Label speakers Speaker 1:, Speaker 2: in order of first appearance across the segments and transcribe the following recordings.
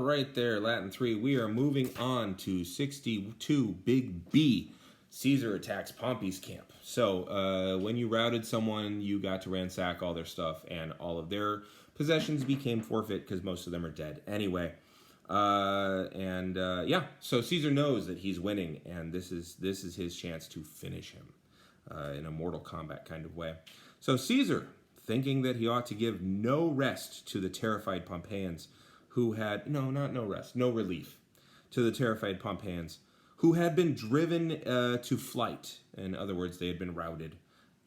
Speaker 1: right there, Latin 3. We are moving on to 62 Big B. Caesar attacks Pompey's camp. So when you routed someone, you got to ransack all their stuff, and all of their possessions became forfeit because most of them are dead anyway. So Caesar knows that he's winning, and this is his chance to finish him in a Mortal Kombat kind of way. So Caesar, thinking that he ought to give no rest to the terrified Pompeians, who had no relief to the terrified Pompeians, who had been driven to flight. In other words, they had been routed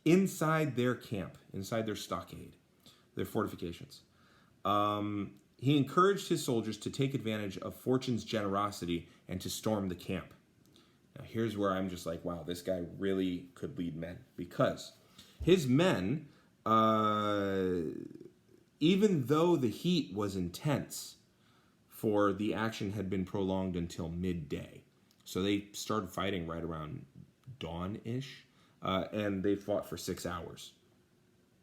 Speaker 1: inside their camp, inside their stockade, their fortifications. He encouraged his soldiers to take advantage of fortune's generosity and to storm the camp. Now, here's where I'm just like, wow, this guy really could lead men, because his men, even though the heat was intense, for the action had been prolonged until midday. So they started fighting right around dawn-ish, and they fought for 6 hours.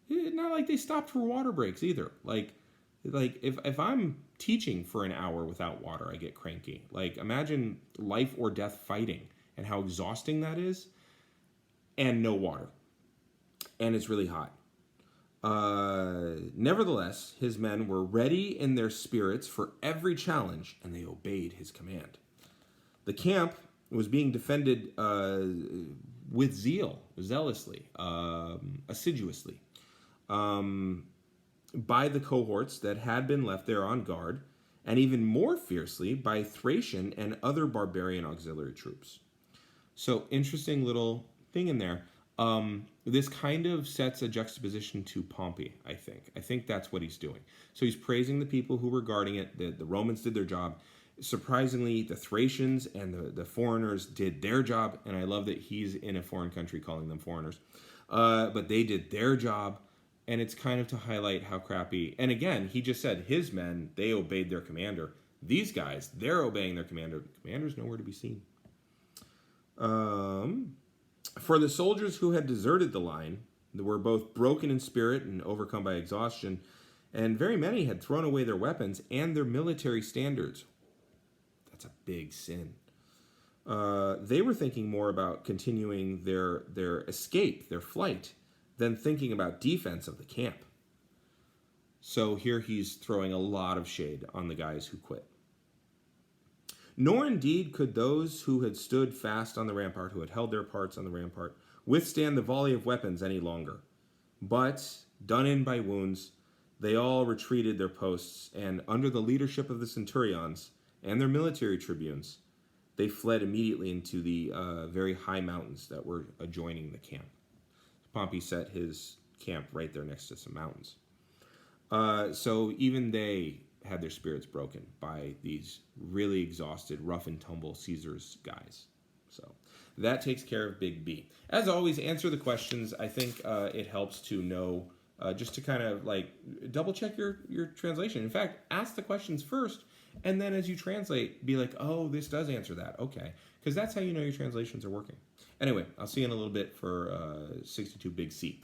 Speaker 1: Not like they stopped for water breaks either. Like if I'm teaching for an hour without water, I get cranky. Like, imagine life or death fighting and how exhausting that is, and no water. And it's really hot. Nevertheless, his men were ready in their spirits for every challenge, and they obeyed his command. The camp was being defended with zealously, assiduously, by the cohorts that had been left there on guard, and even more fiercely by Thracian and other barbarian auxiliary troops. So, interesting little thing in there. This kind of sets a juxtaposition to Pompey, I think. I think that's what he's doing. So he's praising the people who were guarding it. The Romans did their job. Surprisingly, the Thracians and the foreigners did their job, and I love that he's in a foreign country calling them foreigners. But they did their job, and it's kind of to highlight how crappy. And again, he just said his men, they obeyed their commander. These guys, they're obeying their commander. The commander's nowhere to be seen. For the soldiers who had deserted the line, they were both broken in spirit and overcome by exhaustion, and very many had thrown away their weapons and their military standards. That's a big sin. They were thinking more about continuing their escape, their flight, than thinking about defense of the camp. So here he's throwing a lot of shade on the guys who quit. Nor indeed could those who had stood fast on the rampart, who had held their parts on the rampart, withstand the volley of weapons any longer. But, done in by wounds, they all retreated their posts, and under the leadership of the centurions and their military tribunes, they fled immediately into the very high mountains that were adjoining the camp. Pompey set his camp right there next to some mountains. So even they had their spirits broken by these really exhausted, rough and tumble Caesar's guys. So that takes care of Big B. As always, answer the questions. I think it helps to know, just to kind of like double check your translation. In fact, ask the questions first, and then as you translate, be like, oh, this does answer that. Okay. Because that's how you know your translations are working. Anyway, I'll see you in a little bit for 62 Big C.